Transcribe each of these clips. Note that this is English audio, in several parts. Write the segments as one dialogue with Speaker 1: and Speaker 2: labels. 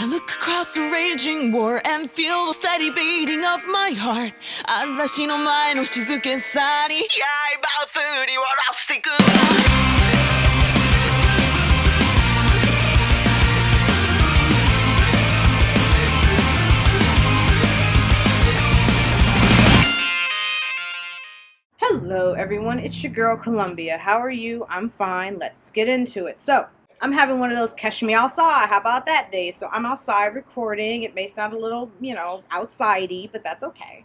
Speaker 1: I look across the raging war and feel the steady beating of my heart. 嵐の前の静けさに刃振り下ろしてく。
Speaker 2: Hello everyone, it's your girl Columbia. How are you? I'm fine. Let's get into it. So, I'm having one of those catch me outside, how about that day? So I'm outside recording. It may sound a little, outside-y, but that's okay.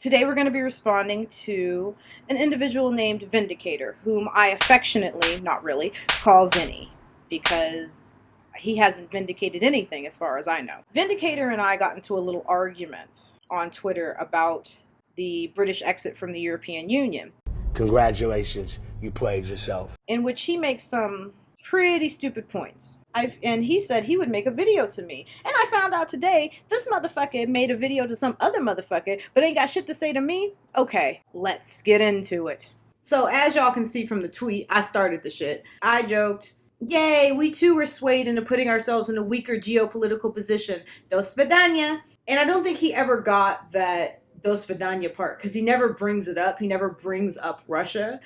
Speaker 2: Today we're going to be responding to an individual named Vindicator, whom I affectionately, not really, call Vinnie, because he hasn't vindicated anything as far as I know. Vindicator and I got into a little argument on Twitter about the British exit from the European Union.
Speaker 3: Congratulations, you played yourself.
Speaker 2: In which he makes some pretty stupid points. And he said he would make a video to me. And I found out today, this motherfucker made a video to some other motherfucker, but ain't got shit to say to me? Okay, let's get into it. So as y'all can see from the tweet, I started the shit. I joked, yay, we too were swayed into putting ourselves in a weaker geopolitical position. Do svidaniya. And I don't think he ever got that do svidaniya part, because he never brings it up. He never brings up Russia.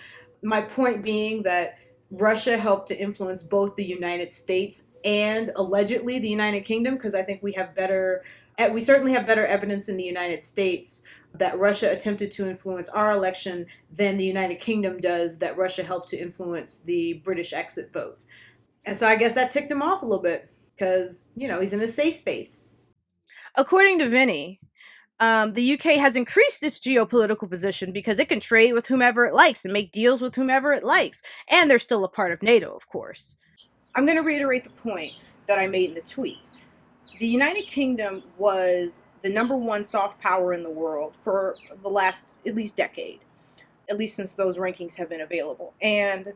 Speaker 2: My point being that Russia helped to influence both the United States and allegedly the United Kingdom, because I think we certainly have better evidence in the United States that Russia attempted to influence our election than the United Kingdom does that Russia helped to influence the British exit vote. And so I guess that ticked him off a little bit, because, he's in a safe space. According to Vinnie, the UK has increased its geopolitical position because it can trade with whomever it likes and make deals with whomever it likes. And they're still a part of NATO, of course. I'm going to reiterate the point that I made in the tweet. The United Kingdom was the #1 soft power in the world for the last at least decade, at least since those rankings have been available. And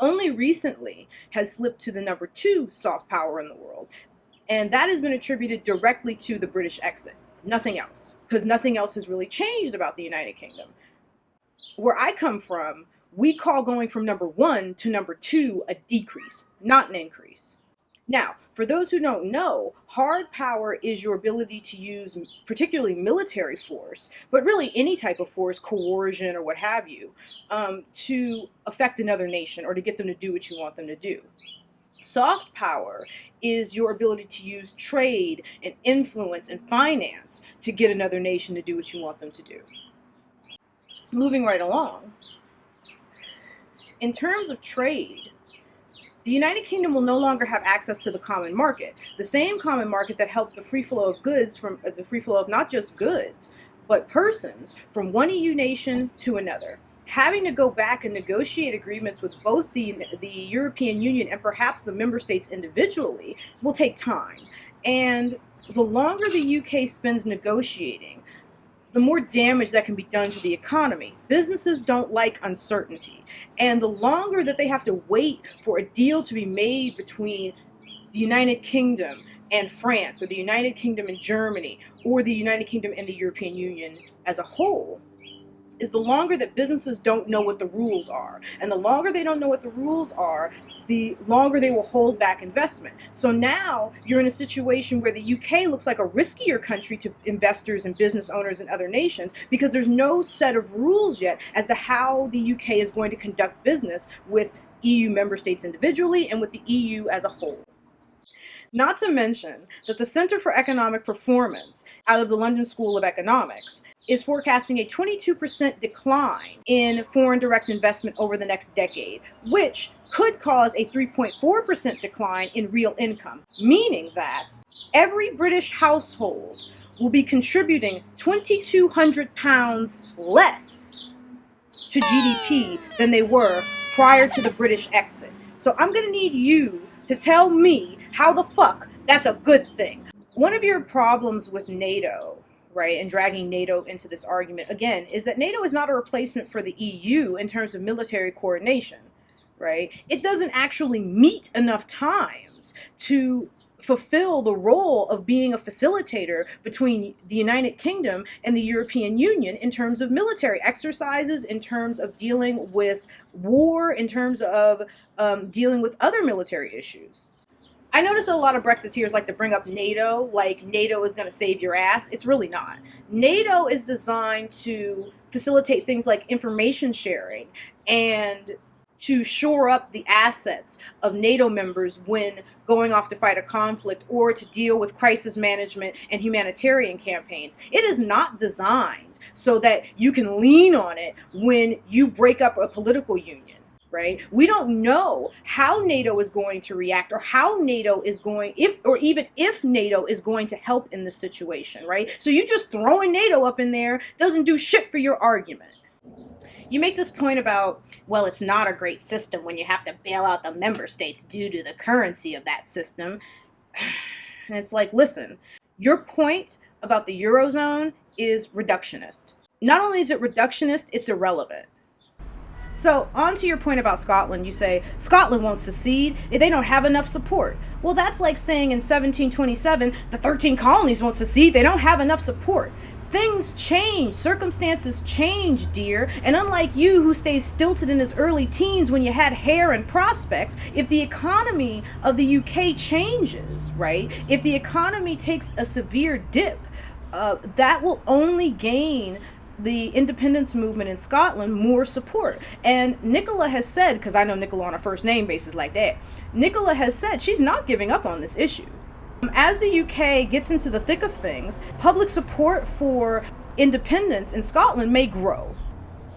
Speaker 2: only recently has slipped to the #2 soft power in the world. And that has been attributed directly to the British exit. Nothing else, because nothing else has really changed about the United Kingdom. Where I come from, we call going from #1 to #2 a decrease, not an increase. Now, for those who don't know, hard power is your ability to use particularly military force, but really any type of force, coercion or what have you, to affect another nation or to get them to do what you want them to do. Soft power is your ability to use trade and influence and finance to get another nation to do what you want them to do. Moving right along, in terms of trade, the United Kingdom will no longer have access to the common market, the same common market that helped the free flow of goods from the free flow of not just goods, but persons from one EU nation to another. Having to go back and negotiate agreements with both the European Union and perhaps the member states individually will take time. And the longer the UK spends negotiating, the more damage that can be done to the economy. Businesses don't like uncertainty. And the longer that they have to wait for a deal to be made between the United Kingdom and France, or the United Kingdom and Germany, or the United Kingdom and the European Union as a whole, is the longer that businesses don't know what the rules are. And the longer they don't know what the rules are, the longer they will hold back investment. So now you're in a situation where the UK looks like a riskier country to investors and business owners in other nations, because there's no set of rules yet as to how the UK is going to conduct business with EU member states individually and with the EU as a whole. Not to mention that the Center for Economic Performance out of the London School of Economics is forecasting a 22% decline in foreign direct investment over the next decade, which could cause a 3.4% decline in real income, meaning that every British household will be contributing £2,200 less to GDP than they were prior to the British exit. So I'm going to need you to tell me how the fuck that's a good thing. One of your problems with NATO, right, and dragging NATO into this argument, again, is that NATO is not a replacement for the EU in terms of military coordination, right? It doesn't actually meet enough times to fulfill the role of being a facilitator between the United Kingdom and the European Union in terms of military exercises, in terms of dealing with war, in terms of dealing with other military issues. I notice a lot of Brexiteers like to bring up NATO, like NATO is going to save your ass. It's really not. NATO is designed to facilitate things like information sharing and to shore up the assets of NATO members when going off to fight a conflict or to deal with crisis management and humanitarian campaigns. It is not designed so that you can lean on it when you break up a political union. Right? We don't know how NATO is going to react or how NATO is going, even if NATO is going to help in this situation, right? So you just throwing NATO up in there doesn't do shit for your argument. You make this point about, well, it's not a great system when you have to bail out the member states due to the currency of that system. And it's like, listen, your point about the Eurozone is reductionist. Not only is it reductionist, it's irrelevant. So, on to your point about Scotland, you say, Scotland won't secede if they don't have enough support. Well, that's like saying in 1727, the 13 colonies won't secede, they don't have enough support. Things change, circumstances change, dear, and unlike you who stays stilted in his early teens when you had hair and prospects, if the economy of the UK changes, right, if the economy takes a severe dip, that will only gain the independence movement in Scotland more support. And Nicola has said, because I know Nicola on a first name basis like that, Nicola has said she's not giving up on this issue. As the UK gets into the thick of things, public support for independence in Scotland may grow.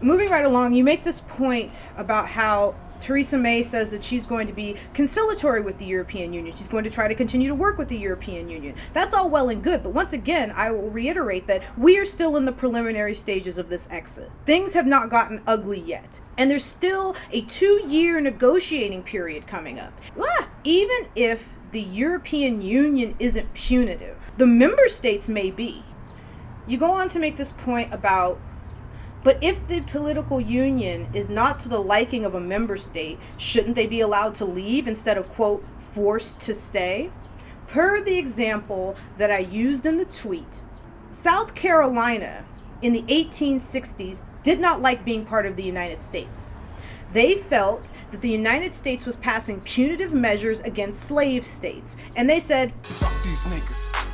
Speaker 2: Moving right along, you make this point about how Theresa May says that she's going to be conciliatory with the European Union. She's going to try to continue to work with the European Union. That's all well and good, but once again, I will reiterate that we are still in the preliminary stages of this exit. Things have not gotten ugly yet, and there's still a 2-year negotiating period coming up. Even if the European Union isn't punitive, the member states may be. You go on to make this point about, but if the political union is not to the liking of a member state, shouldn't they be allowed to leave instead of, quote, forced to stay? Per the example that I used in the tweet, South Carolina in the 1860s did not like being part of the United States. They felt that the United States was passing punitive measures against slave states, and they said,
Speaker 4: fuck these niggas.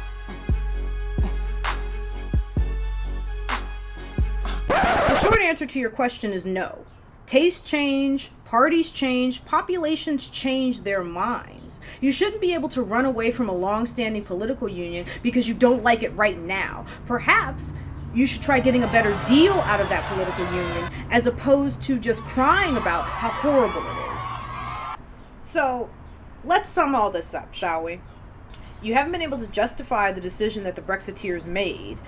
Speaker 2: The short answer to your question is no. Tastes change, parties change, populations change their minds. You shouldn't be able to run away from a long-standing political union because you don't like it right now. Perhaps you should try getting a better deal out of that political union as opposed to just crying about how horrible it is. So, let's sum all this up, shall we? You haven't been able to justify the decision that the Brexiteers made.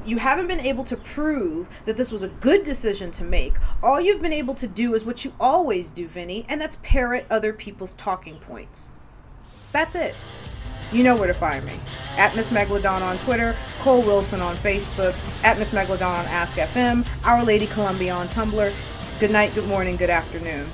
Speaker 2: You haven't been able to prove that this was a good decision to make. All you've been able to do is what you always do, Vinnie, and that's parrot other people's talking points. That's it. You know where to find me. At Miss Megalodon on Twitter, Cole Wilson on Facebook, at Miss Megalodon on Ask FM, Our LadyColumbia on Tumblr. Good night, good morning, good afternoon.